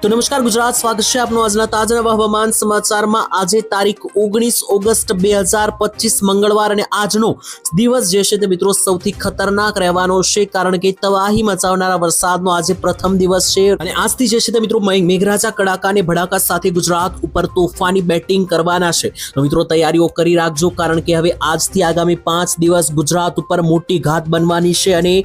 તો નમસ્કાર ગુજરાત, સ્વાગત છે આપનું આજના તાજા નવા હવામાન સમાચારમાં। આજે તારીખ 19 ઓગસ્ટ 2025 મંગળવાર અને આજનો દિવસ જે છે તે મિત્રો સૌથી ખતરનાક રહેવાનો છે, કારણ કે તબાહી મચાવનારા વરસાદનો આજે પ્રથમ દિવસ છે અને આજથી જે છે તે મિત્રો મેઘરાજા કડાકા અને ભડાકા સાથે ગુજરાત ઉપર તોફાની બેટિંગ કરવાના છે। તો મિત્રો તૈયારીઓ કરી રાખજો, કારણ કે હવે આજથી આગામી 5 દિવસ ગુજરાત ઉપર મોટી ઘાત બનવાની છે અને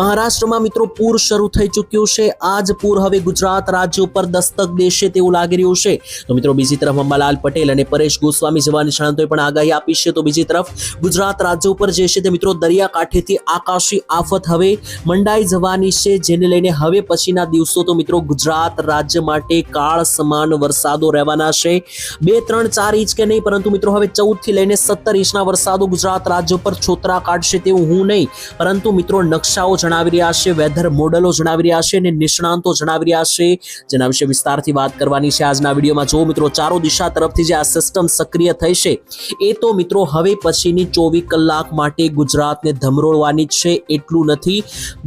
મહારાષ્ટ્રમાં મિત્રો પૂર શરૂ થઈ ચૂક્યું છે। આજ પૂર હવે ગુજરાત રાજ્ય ઉપર દસ્તક દેશે તેવું લાગી રહ્યું છે। તો મિત્રો બીજી તરફ અંબાલાલ પટેલ અને પરેશ ગોસ્વામી જેવા નિષ્ણાંતોએ પણ આગાહી આપી છે। તો બીજી તરફ ગુજરાત રાજ્ય ઉપર જે છે તે મિત્રો દરિયાકાંઠેથી આકાશી આફત હવે મંડાઈ જવાની છે, જેને લઈને હવે પછીના દિવસો તો મિત્રો ગુજરાત રાજ્ય માટે કાળ સમાન વરસાદો રહેવાના છે। 2, 3, 4 ઇંચ કે નહીં, પરંતુ મિત્રો હવે 14 થી લઈને 17 ઇંચના વરસાદો ગુજરાત રાજ્ય પર છોતરા કાઢશે તેવું હું નહીં, પરંતુ મિત્રો નકશાઓ જણાવી રહ્યા છે, વેધર મોડલો જણાવી રહ્યા છે અને નિષ્ણાંતો જણાવી રહ્યા છે, જેના વિશે વિસ્તારથી વાત કરવાની છે આજના વિડીયોમાં। જો મિત્રો ચારો દિશા તરફથી જે આ સિસ્ટમ સક્રિય થઈ છે, એ તો મિત્રો હવે પછીની 24 કલાક માટે ગુજરાતને ધમરોળવાની છે। એટલું નથી,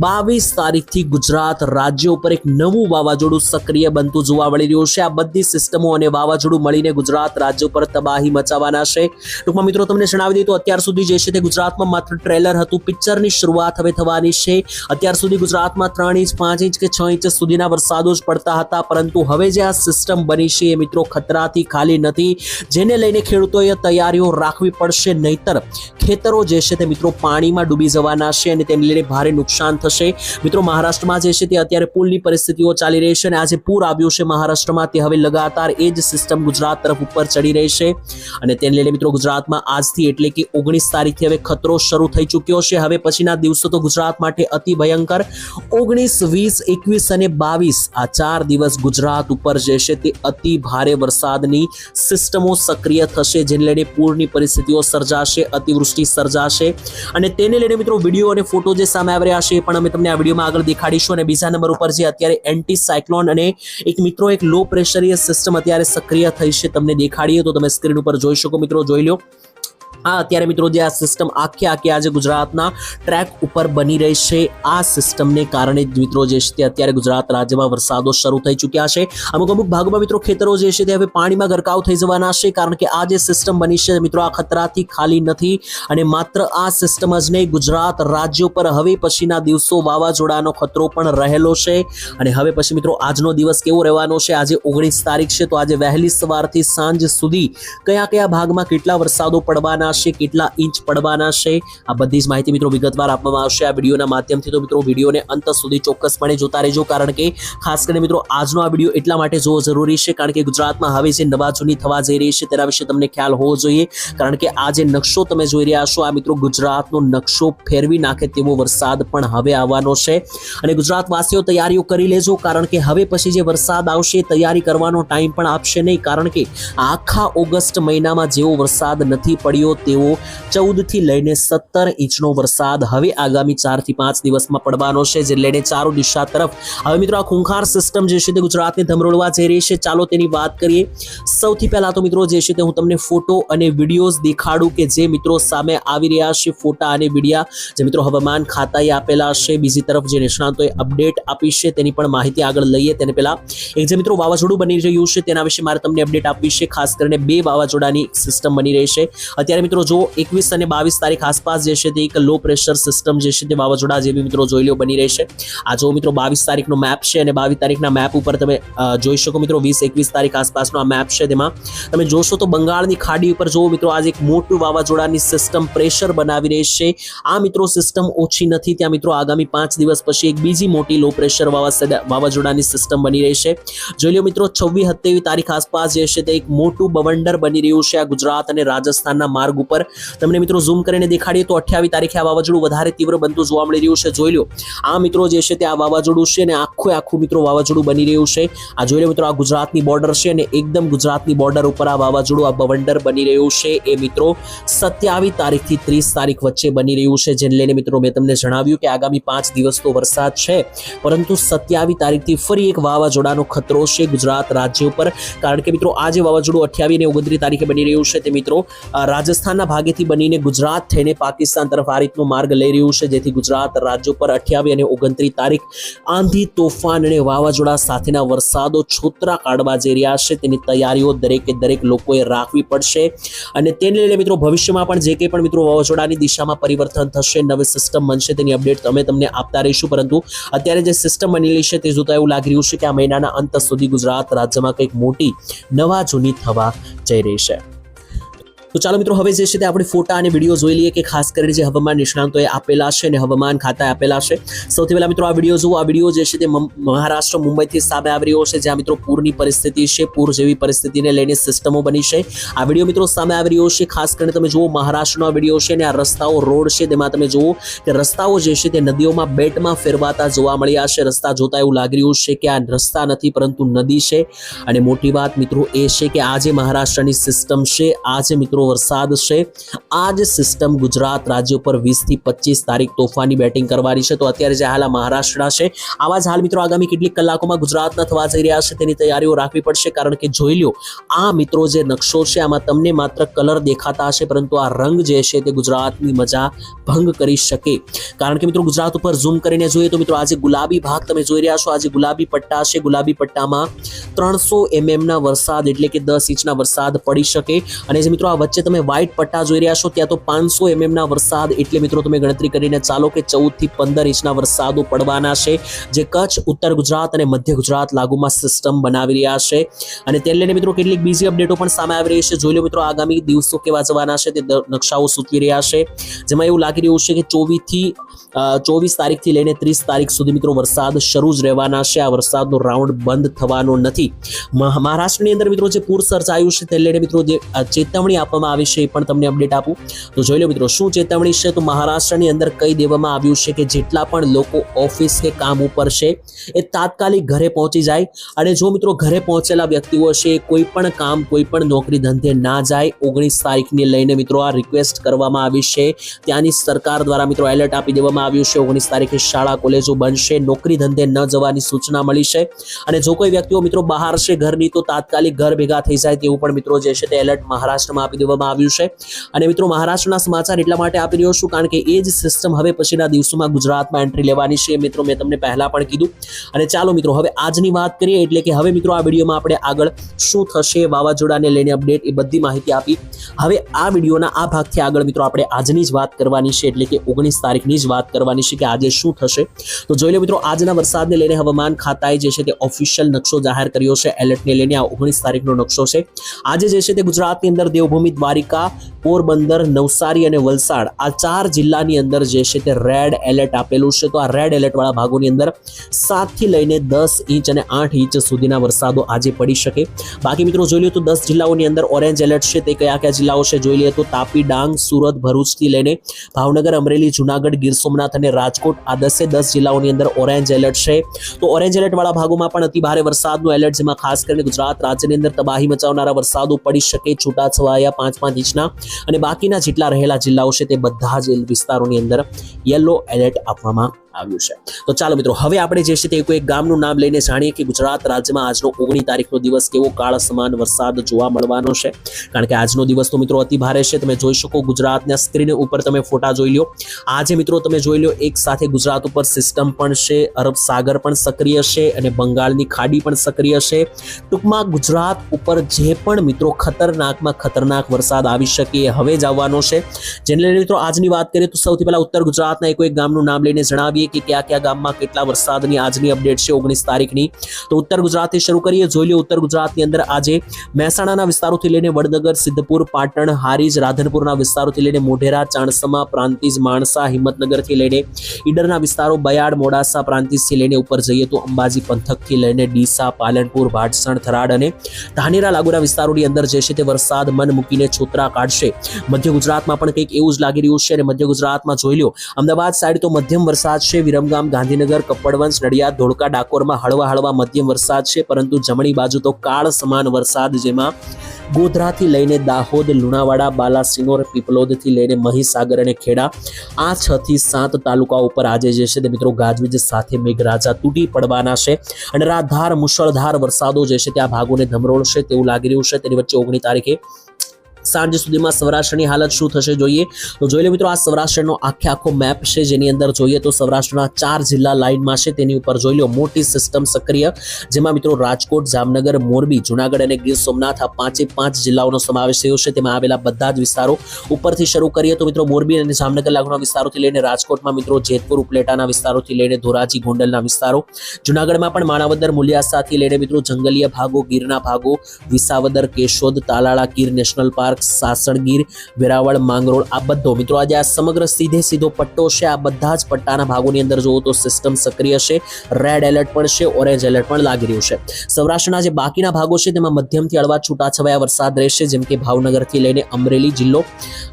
22 તારીખથી ગુજરાત રાજ્ય ઉપર એક નવું વાવાઝોડું સક્રિય બનતું જોવા મળી રહ્યું છે। આ બધી સિસ્ટમો અને વાવાઝોડું મળીને ગુજરાત રાજ્ય ઉપર તબાહી મચાવવાના છે। ટૂંકમાં મિત્રો તમને જણાવી દઈએ તો અત્યાર સુધી જે છે તે ગુજરાતમાં માત્ર ટ્રેલર હતું, પિક્ચરની શરૂઆત હવે થવાની છે। અત્યાર સુધી ગુજરાતમાં 3 ઇંચ, 5 ઇંચ કે 6 ઇંચ સુધીના વરસાદો જ પડતા હતા, પરંતુ હવે જે આ સિસ્ટમ બની છે એ મિત્રો ખતરાથી ખાલી નથી, જેને લઈને ખેડૂતોએ તૈયારીઓ રાખવી પડશે, નહીતર ખેતરો જે છે તે મિત્રો પાણીમાં ડૂબી જવાના છે અને તેને લઈને ભારે નુકસાન થશે। મિત્રો મહારાષ્ટ્રમાં જે છે તે અત્યારે પૂરની પરિસ્થિતિઓ ચાલી રહી છે અને આજે પૂર આવ્યું છે મહારાષ્ટ્રમાં, તે હવે લગાતાર એ જ સિસ્ટમ ગુજરાત તરફ ઉપર ચડી રહી છે અને તેને લઈને મિત્રો ગુજરાતમાં આજથી એટલે કે 19 તારીખથી હવે ખતરો શરૂ થઈ ચૂક્યો છે। હવે પછીના દિવસો તો ગુજરાત માટે અતિ ભયંકર 19, 20, 21 અને 22 આ 4 દિવસ ગુજરાત ઉપર જે છે તે અતિ ભારે વરસાદની સિસ્ટમો સક્રિય થશે, જેને લઈને પૂરની પરિસ્થિતિઓ સર્જાશે, અતિવૃષ્ટિ સર્જાશે અને તેને લઈને મિત્રો વિડીયો અને ફોટો જે સામે આવી રહ્યા છે એ પણ અમે તમને આ વિડીયોમાં આગળ દેખાડીશું। અને બીજા નંબર ઉપર જે અત્યારે એન્ટી સાયક્લોન અને એક લો પ્રેશરીય સિસ્ટમ અત્યારે સક્રિય થઈ છે, તમને દેખાડીએ તો તમે સ્ક્રીન ઉપર જોઈ શકો, મિત્રો જોઈ લો। આ અત્યારે મિત્રો જે આ સિસ્ટમ આખે આજે ગુજરાતના ટ્રેક ઉપર બની રહી છે, આ સિસ્ટમને કારણે મિત્રો જે છે તે અત્યારે ગુજરાત રાજ્યમાં વરસાદો શરૂ થઈ ચૂક્યા છે। અમુક ભાગોમાં મિત્રો ખેતરો જે છે તે હવે પાણીમાં ગરકાવ થઈ જવાના છે, કારણ કે આ જે સિસ્ટમ બની છે મિત્રો આ ખતરાથી ખાલી નથી અને માત્ર આ સિસ્ટમ જ નહીં, ગુજરાત રાજ્ય પર હવે પછીના દિવસો વાવાઝોડાનો ખતરો પણ રહેલો છે। અને હવે પછી મિત્રો આજનો દિવસ કેવો રહેવાનો છે, આજે 19 તારીખ છે, તો આજે વહેલી સવારથી સાંજ સુધી કયા ભાગમાં કેટલા વરસાદો પડવાના છે, કેટલા ઇંચ પડવાના છે, આ બધી જ માહિતી મિત્રો વિગતવાર આપવામાં આવશે આ વિડીયોના માધ્યમથી। તો મિત્રો વિડીયોને અંત સુધી ચોક્કસપણે જોતા રહેજો, કારણ કે ખાસ કરીને મિત્રો આજનો આ વિડીયો એટલા માટે જોવો જરૂરી છે, કારણ કે ગુજરાતમાં હવે જે નવા જૂની થવા જઈ રહી છે તેના વિશે તમને ખ્યાલ હોવો જોઈએ, કારણ કે આ જે નકશો તમે જોઈ રહ્યા છો, આ મિત્રો ગુજરાતનો નકશો ફેરવી નાખે તેવો વરસાદ પણ હવે આવવાનો છે અને ગુજરાતવાસીઓ તૈયારીઓ કરી લેજો, કારણ કે હવે પછી જે વરસાદ આવશે તૈયારી કરવાનો ટાઈમ પણ આપશે નહીં, કારણ કે આખા ઓગસ્ટ મહિનામાં જેવો વરસાદ નથી પડ્યો તેવો 14 થી લઈને 17 ઇંચનો વરસાદ હવે આગામી 4 થી 5 દિવસમાં પડવાનો છે, જે લઈને ચારો દિશા તરફ હવે મિત્રો આ ખૂંખાર સિસ્ટમ જે છે તે ગુજરાતને ધમરોળવા જઈ રહી છે। ચાલો તેની વાત કરીએ। સૌથી પહેલા તો મિત્રો જે છે તે હું તમને ફોટો અને વિડીયોઝ દેખાડું કે જે મિત્રો સામે આવી રહ્યા છે, ફોટા અને વિડીયા જે મિત્રો હવામાન ખાતાએ આપેલા છે, બીજી તરફ જે નિષ્ણાંતોએ અપડેટ આપી છે તેની પણ માહિતી આગળ લઈએ। તેને પહેલા એક જે મિત્રો વાવાઝોડું બની રહ્યું છે તેના વિશે મારે તમને અપડેટ આપવી છે, ખાસ કરીને 2 વાવાઝોડાની સિસ્ટમ બની રહી છે અત્યારે મિત્રો। જો 21 અને 22 તારીખ આસપાસ જે છે તે એક લો પ્રેશર સિસ્ટમ જે છે તે વાવાઝોડા જેવી મિત્રો જોઈ લો બની રહી છે। આ જો મિત્રો 22 તારીખનો મેપ છે અને 22 તારીખના મેપ ઉપર તમે જોઈ શકો મિત્રો 20-21 તારીખ આસપાસનો આ મેપ છે, તેમાં તમે જોશો તો બંગાળની ખાડી ઉપર જો મિત્રો આજે એક મોટું વાવાઝોડાની સિસ્ટમ પ્રેશર બનાવી રહી છે। આ મિત્રો સિસ્ટમ ઓછી નથી, ત્યાં મિત્રો આગામી 5 દિવસ પછી એક બીજી મોટી લો પ્રેશર વાવાઝોડાની સિસ્ટમ બની રહી છે। જોઈ લો મિત્રો 26-27 તારીખ આસપાસ જે છે તે એક મોટું બવંડર બની રહ્યું છે આ ગુજરાત અને રાજસ્થાનના માર્ગ ઉપર। તમને મિત્રો ઝૂમ કરીને દેખાડીએ તો 28 તારીખે આ વાવાઝોડું વધારે તીવ્ર બનતું જોવા મળી રહ્યું છે। જોઈ લો આ મિત્રો જે છે તે આ વાવાઝોડું છે અને આખું મિત્રો વાવાઝોડું બની રહ્યું છે। આ જોઈ લો મિત્રો આ ગુજરાતની બોર્ડર છે અને એકદમ ગુજરાતની બોર્ડર ઉપર આ વાવાઝોડું આ બવંડર બની રહ્યું છે, એ મિત્રો 27 તારીખથી 30 તારીખ વચ્ચે બની રહ્યું છે, જેને લઈને મિત્રો મેં તમને જણાવ્યું કે આગામી 5 દિવસ તો વરસાદ છે, પરંતુ 27 તારીખથી ફરી એક વાવાઝોડાનો ખતરો છે ગુજરાત રાજ્ય ઉપર, કારણ કે મિત્રો આ જે વાવાઝોડું 28 અને 29 તારીખે બની રહ્યું છે તે મિત્રો રાજસ્થાન રાજસ્થાનના ભાગેથી બનીને ગુજરાત થઈને પાકિસ્તાન તરફ આ રીતનો માર્ગ લઈ રહ્યું છે, જેથી ગુજરાત રાજ્યો પર 28 અને 29 તારીખ આંધી, તોફાન અને વાવાઝોડા સાથેના વરસાદો છોતરા કાઢવા જઈ રહ્યા છે. તેની તૈયારીઓ દરેક લોકોએ રાખવી પડશે અને તેને લઈને મિત્રો ભવિષ્યમાં પણ જે કંઈ પણ મિત્રો વાવાઝોડાની દિશામાં પરિવર્તન થશે, નવી સિસ્ટમ બનશે, તેની અપડેટ તમને આપતા રહીશું. પરંતુ અત્યારે જે સિસ્ટમ બનેલી છે તે જોતા એવું લાગી રહ્યું છે કે આ મહિનાના અંત સુધી ગુજરાત રાજ્યમાં કંઈક મોટી નવા જૂની થવા જઈ રહી છે. તો ચાલો મિત્રો, હવે જે છે તે આપણે ફોટા અને વિડીયો જોઈ લઈએ કે ખાસ કરીને જે હવામાન નિષ્ણાંતોએ આપેલા છે અને હવામાન ખાતાએ આપેલા છે. સૌથી પહેલા મિત્રો આ વિડીયો જુઓ. આ વિડીયો જે છે તે મહારાષ્ટ્ર, મુંબઈથી સામે આવી રહ્યો છે, જ્યાં મિત્રો પૂરની પરિસ્થિતિ છે, પૂર જેવી પરિસ્થિતિને લઈને સિસ્ટમો બની છે. આ વિડીયો મિત્રો સામે આવી રહ્યો છે. ખાસ કરીને તમે જુઓ, મહારાષ્ટ્રનો વિડીયો છે અને આ રસ્તાઓ, રોડ છે, તેમાં તમે જુઓ કે રસ્તાઓ જે છે તે નદીઓમાં બેટમાં ફેરવાતા જોવા મળ્યા છે. રસ્તા જોતા એવું લાગી રહ્યું છે કે આ રસ્તા નથી પરંતુ નદી છે. અને મોટી વાત મિત્રો એ છે કે આ જે મહારાષ્ટ્રની સિસ્ટમ છે, આ જે મિત્રો વરસાદ છે, આ જ સિસ્ટમ ગુજરાત રાજ્ય પર 20 થી 25 તારીખ તોફાની બેટિંગ કરવાની છે. તો અત્યારે જે હાલ મહારાષ્ટ્ર છે, આવા જ હાલ મિત્રો આગામી કેટલીક કલાકોમાં ગુજરાતના થવા જઈ રહ્યા છે. તેની તૈયારીઓ રાખવી પડશે, કારણ કે જોઈ લો આ મિત્રો જે નકશો છે, આમાં તમને માત્ર કલર દેખાતા હશે, પરંતુ આ રંગ જે છે તે ગુજરાતની મજા ભંગ કરી શકે. કારણ કે મિત્રો ગુજરાત ઉપર ઝૂમ કરીને જોઈએ તો મિત્રો આજે ગુલાબી ભાગ તમે જોઈ રહ્યા છો, આજે ગુલાબી પટ્ટા છે. ગુલાબી પટ્ટામાં 300 mm ના વરસાદ એટલે કે 10 ઇંચના વરસાદ પડી શકે. અને જે મિત્રો આ વચ્ચે તમે વ્હાઇટ પટ્ટા જોઈ રહ્યા છો, ત્યાં તો 500 mm ના વરસાદ એટલે મિત્રો તમે ગણતરી કરીને ચાલો કે 14 થી 15 ઇંચના વરસાદો પડવાના છે, જે કચ્છ, ઉત્તર ગુજરાત અને મધ્ય ગુજરાત લાગુમાં સિસ્ટમ બનાવી રહ્યા છે. અને તેને લઈને મિત્રો કેટલીક બીજી અપડેટો પણ સામે આવી રહી છે. જોઈ લો મિત્રો આગામી દિવસો કેવા જવાના છે તે નકશાઓ સૂચવી રહ્યા છે, જેમાં એવું લાગી રહ્યું છે કે 24 તારીખથી લઈને 30 તારીખ સુધી મિત્રો વરસાદ શરૂ જ રહેવાના છે. આ વરસાદનો રાઉન્ડ બંધ થવાનો નથી. મહારાષ્ટ્રની અંદર મિત્રો જે પૂર સર્જાયું છે તેને લઈને મિત્રો જે ચેતવણી આપવામાં આવી છે એ પણ તમને અપડેટ આપું. તો જોઈ લો મિત્રો શું ચેતવણી છે. તો મહારાષ્ટ્રની અંદર કહી દેવામાં આવ્યું છે કે જેટલા પણ લોકો ઓફિસ કે કામ ઉપર છે એ તાત્કાલિક ઘરે પહોંચી જાય. અને જો મિત્રો ઘરે પહોંચેલા વ્યક્તિઓ છે કોઈ પણ કામ, કોઈ પણ નોકરી ધંધે ના જાય. 19 તારીખને લઈને મિત્રો આ રિક્વેસ્ટ કરવામાં આવી છે. ત્યાંની સરકાર દ્વારા મિત્રો એલર્ટ આપી દેવામાં આવ્યું છે. 19 તારીખે શાળા, કોલેજો બનશે, નોકરી ધંધે ન જવાની સૂચના મળી છે. અને જો કોઈ વ્યક્તિઓ મિત્રો બહાર છે ઘરની, તો તાત્કાલિક ઘર ભેગા થઈ જાય તેવું પણ મિત્રો જે છે તે એલર્ટ મહારાષ્ટ્રમાં આપી દેવામાં આવ્યું છે. અને મિત્રો મહારાષ્ટ્રના સમાચાર એટલા માટે આપી રહ્યો છું કારણ કે એ જ સિસ્ટમ હવે પછીના દિવસોમાં ગુજરાતમાં એન્ટ્રી લેવાની છે. મિત્રો મેં તમને પહેલા પણ કીધું. અને ચાલો મિત્રો હવે આજની વાત કરીએ, એટલે કે હવે મિત્રો આ વિડીયોમાં આપણે આગળ શું થશે, વાવાઝોડાને લઈને અપડેટ, એ બધી માહિતી આપી. હવે આ વિડીયોના આ ભાગથી આગળ મિત્રો આપણે આજની જ વાત કરવાની છે, એટલે કે 19 તારીખની જ વાત કરવાની છે કે આજે શું થશે. તો જોઈ લો મિત્રો આજના વરસાદને લઈને હવામાન ખાતાએ જે છે તે ઓફિશિયલ નકશો જાહેર કર્યો છે. એલર્ટને લઈને આ 19 તારીખનો નકશો છે. આજે જે છે તે ગુજરાતની અંદર દેવભૂમિ, દ્વારિકા, પોરબંદર, નવસારી અને વલસાડ આ 4 જિલ્લાની અંદર જે છે તે રેડ એલર્ટ આપેલું છે. તો આ રેડ એલર્ટ વાળા ભાગોની અંદર 7 થી લઈને 10 ઇંચ અને 8 ઇંચ સુધીના વરસાદો આજે પડી શકે. બાકી મિત્રો જોઈ લો તો 10 જિલ્લાઓની અંદર ઓરેન્જ એલર્ટ છે. તે કયા જિલ્લાઓ છે જોઈ લઈએ તો તાપી, ડાંગ, સુરત, ભરૂચથી લઈને ભાવનગર, અમરેલી, જુનાગઢ, ગીર સોમનાથ અને રાજકોટ આ 10 જિલ્લાઓની અંદર ઓરેન્જ એલર્ટ છે. તો ઓરેન્જ એલર્ટ વાળા ભાગોમાં પણ અતિ ભારે વરસાદનું એલર્ટ, જેમાં ખાસ કરીને ગુજરાત રાજ્યની અંદર તબાહી મચાવનારા વરસાદો પડી શકે, છૂટાછવાયા 5-5 ઇંચના. અને બાકીના જેટલા રહેલા જિલ્લાઓ છે તે બધા જ વિસ્તારોની અંદર યલો એલર્ટ આપવામાં આવ્યું છે. તો ચાલો મિત્રો હવે આપણે જે છે તે કોઈ ગામનું નામ લઈને જાણીએ કે ગુજરાત રાજ્યમાં આજનો 19 તારીખનો દિવસ કેવો કાળ સમાન વરસાદ જોવા મળવાનો છે. કારણ કે આજનો દિવસ તો મિત્રો અતિ ભારે છે. તમે જોઈ શકો ગુજરાતના સ્ક્રીન ઉપર તમે ફોટા જોઈ લો. આજે મિત્રો તમે જોઈ લો એક સાથે ગુજરાત ઉપર સિસ્ટમ પણ છે, અરબ સાગર પણ સક્રિય છે અને બંગાળની ખાડી પણ સક્રિય છે. ટૂંકમાં ગુજરાત ઉપર જે પણ મિત્રો ખતરનાકમાં ખતરનાક વરસાદ આવી શકે એ હવે જ આવવાનો છે. જેને લઈને મિત્રો આજની વાત કરીએ તો સૌથી પહેલા ઉત્તર ગુજરાતના એક ગામનું નામ લઈને જણાવીએ કે કયા ગામમાં કેટલા વરસાદની આજની અપડેટ છે 19 તારીખની. તો ઉત્તર ગુજરાતથી શરૂ કરીએ. જોઈ લો ઉત્તર ગુજરાતની અંદર આજે મહેસાણાના વિસ્તારોથી લઈને વડનગર, સિદ્ધપુર, પાટણ, હારીજ, રાધનપુરના વિસ્તારોથી લઈને મોઢેરા, ચાણસમા, પ્રાંતિજ, માણસા, હિંમતનગરથી લઈને ઈડરના વિસ્તારો, બયાડ, મોડાસા, પ્રાંતિજથી લઈને ઉપર જઈએ તો અંબાજી પંથકથી લઈને ડીસા, પાલનપુર, ભાટસણ, થરાદ અને ધાનેરા લાગુના વિસ્તારોની અંદર જે છે તે વરસાદ મન મૂકીને છોતરા કાઢશે. મધ્ય ગુજરાતમાં પણ કંઈક એવું જ લાગી રહ્યું છે. અને મધ્ય ગુજરાતમાં જોઈ લો અમદાવાદ સાઈડ તો મધ્યમ વરસાદ છે. વિરમગામ, ગાંધીનગર, કપડવંશ, નડિયાદ, ધોળકા, ડાકોરમાં હળવા મધ્યમ વરસાદ છે. પરંતુ જમણી બાજુ તો કાળ સમાન વરસાદ, જેમાં ગોધરાથી લઈને દાહોદ, લુણાવાડા, બાલાસિનોર, પીપલોદથી લઈને મહીસાગર અને ખેડા આ 6 થી 7 તાલુકાઓ ઉપર આજે જે છે તે મિત્રો ગાજવીજ સાથે મેઘરાજા તૂટી પડવાના છે. અને રાતધાર મુશળધાર વરસાદો જે છે તે આ ભાગોને ધમરોળશે તેવું લાગી રહ્યું છે. તેની વચ્ચે 19 તારીખે સાંજ સુધીમાં સૌરાષ્ટ્રની હાલત શું થશે જોઈએ તો જોઈ લો મિત્રો, આ સૌરાષ્ટ્રનો આખો મેપ છે, જેની અંદર જોઈએ તો સૌરાષ્ટ્રના 4 જિલ્લા લાઇનમાં છે. તેની ઉપર જોઈ લો મોટી સિસ્ટમ સક્રિય, જેમાં મિત્રો રાજકોટ, જામનગર, મોરબી, જુનાગઢ અને ગીર સોમનાથ આ 5 જિલ્લાઓનો સમાવેશ થયો છે. તેમાં આવેલા બધા જ વિસ્તારો ઉપરથી શરૂ કરીએ તો મિત્રો મોરબી અને જામનગર લાગુના વિસ્તારોથી લઈને રાજકોટમાં મિત્રો જેતપુર, ઉપલેટાના વિસ્તારોથી લઈને ધોરાજી, ગોંડલના વિસ્તારો, જુનાગઢમાં પણ માણાવદર, મુલિયાસાથી લઈને મિત્રો જંગલીય ભાગો, ગીરના ભાગો, વિસાવદર, કેશોદ, તાલાળા, ગીર નેશનલ પાર્ક, સાસણગીર, વેરાવળ, માંગરોળ, આ બધો મિત્રો આજે આ સમગ્ર સીધો પટ્ટો છે. આ બધા જ પટ્ટાના ભાગોની અંદર જોવો તો સિસ્ટમ સક્રિય છે. રેડ એલર્ટ પણ છે, ઓરેન્જ એલર્ટ પણ લાગી રહ્યું છે. સૌરાષ્ટ્રના જે બાકીના ભાગો છે તેમાં મધ્યમથી હળવા છૂટાછવાયા વરસાદ રહેશે, જેમ કે ભાવનગરથી લઈને અમરેલી જિલ્લો,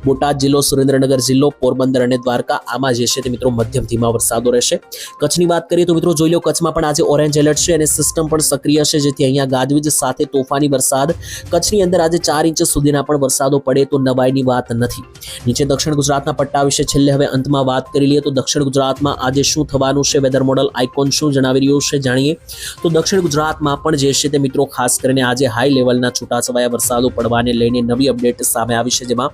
બોટાદ જિલ્લો, સુરેન્દ્રનગર જિલ્લો, પોરબંદર અને દ્વારકા, આમાં જે છે તે મિત્રો મધ્યમ ધીમા વરસાદો રહેશે. કચ્છની વાત કરીએ તો મિત્રો જોઈ લો, કચ્છમાં પણ આજે ઓરેન્જ એલર્ટ છે અને સિસ્ટમ પણ સક્રિય છે, જેથી અહીંયા ગાજવીજ સાથે તોફાની વરસાદ, કચ્છની અંદર આજે 4 ઇંચ સુધીના પણ વરસાદો પડે તો નવાઈની વાત નથી. નીચે દક્ષિણ ગુજરાતના પટ્ટા વિશે છેલ્લે હવે અંતમાં વાત કરી લઈએ તો દક્ષિણ ગુજરાતમાં આજે શું થવાનું છે, વેધર મોડલ આઇકોન શું જણાવી રહ્યું છે જાણીએ તો દક્ષિણ ગુજરાતમાં પણ જે છે તે મિત્રો ખાસ કરીને આજે હાઈ લેવલના છૂટાછવાયા વરસાદો પડવાને લઈને નવી અપડેટ સામે આવી છે, જેમાં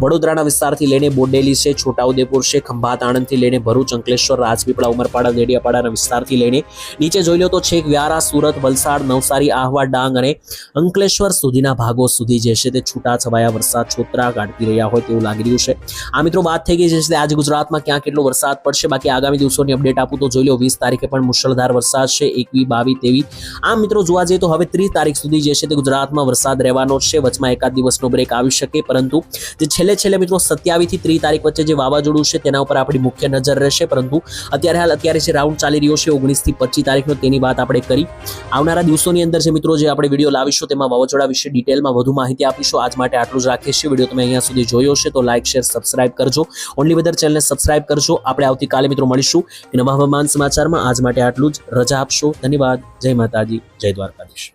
વડોદરાના વિસ્તારથી લઈને બોડેલી છે, છોટાઉદેપુર છે, ખંભાત, આણંદથી લઈને ભરૂચ, અંકલેશ્વર, રાજપીપળા, ઉમરપાડા, દેડિયાપાડાના વિસ્તારથી લઈને નીચે જોઈ લો તો છેક વ્યારા, સુરત, વલસાડ, નવસારી, આહવા, ડાંગ અને અંકલેશ્વર સુધીના ભાગો સુધી જે છે તે છૂટાછવાયા વરસાદ છોતરા કાઢી રહ્યા હોય તેવું લાગી રહ્યું છે. આ મિત્રો વાત થઈ ગઈ છે આજે ગુજરાતમાં ક્યાં કેટલો વરસાદ પડશે. બાકી આગામી દિવસોની અપડેટ આપું તો જોઈ લો 20 તારીખે પણ મુશળધાર વરસાદ છે, 21, 22, 23. આમ મિત્રો જોવા જઈએ તો હવે 30 તારીખ સુધી જે છે તે ગુજરાતમાં વરસાદ રહેવાનો છે. વચમાં એકાદ દિવસનો બ્રેક આવી શકે, પરંતુ જે છેલ્લે મિત્રો 27 થી 30 તારીખ વચ્ચે જે વાવાઝોડું છે તેના ઉપર આપણી મુખ્ય નજર રહેશે. પરંતુ અત્યારે જે રાઉન્ડ ચાલી રહ્યો છે 19 થી 25 તારીખનો, તેની વાત આપણે કરી. આવનારા દિવસોની અંદર જે મિત્રો જે આપણે વિડીયો લાવીશું તેમાં વાવાઝોડા વિશે ડિટેલમાં વધુ માહિતી આપીશું. આજ માટે આટલું જ રાખીએ છીએ. વિડીયો તમે અહીંયા સુધી જોયો છે તો લાઈક, શેર, સબસ્ક્રાઇબ કરજો. ઓનલી વેધર ચેનલને સબસ્ક્રાઇબ કરજો. આપણે આવતીકાલે મિત્રો મળીશું નવા હવામાન સમાચારમાં. આજ માટે આટલું જ. રજા આપશો. ધન્યવાદ. જય માતાજી, જય દ્વારકાધીશ.